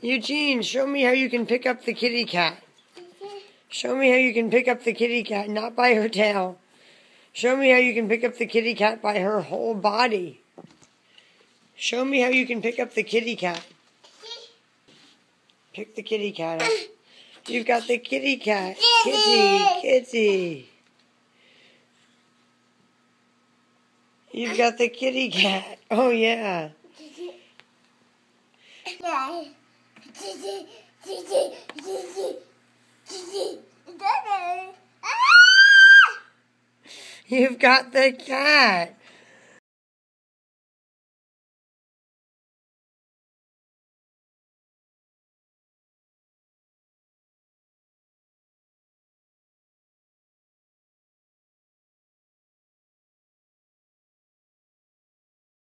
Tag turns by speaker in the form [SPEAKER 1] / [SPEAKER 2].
[SPEAKER 1] Eugene, show me how you can pick up the kitty cat. Show me how you can pick up the kitty cat, not by her tail. Show me how you can pick up the kitty cat by her whole body. Show me how you can pick up the kitty cat. Pick the kitty cat up. You've got the kitty cat. Kitty. You've got the kitty cat. Oh, yeah. You've got the cat.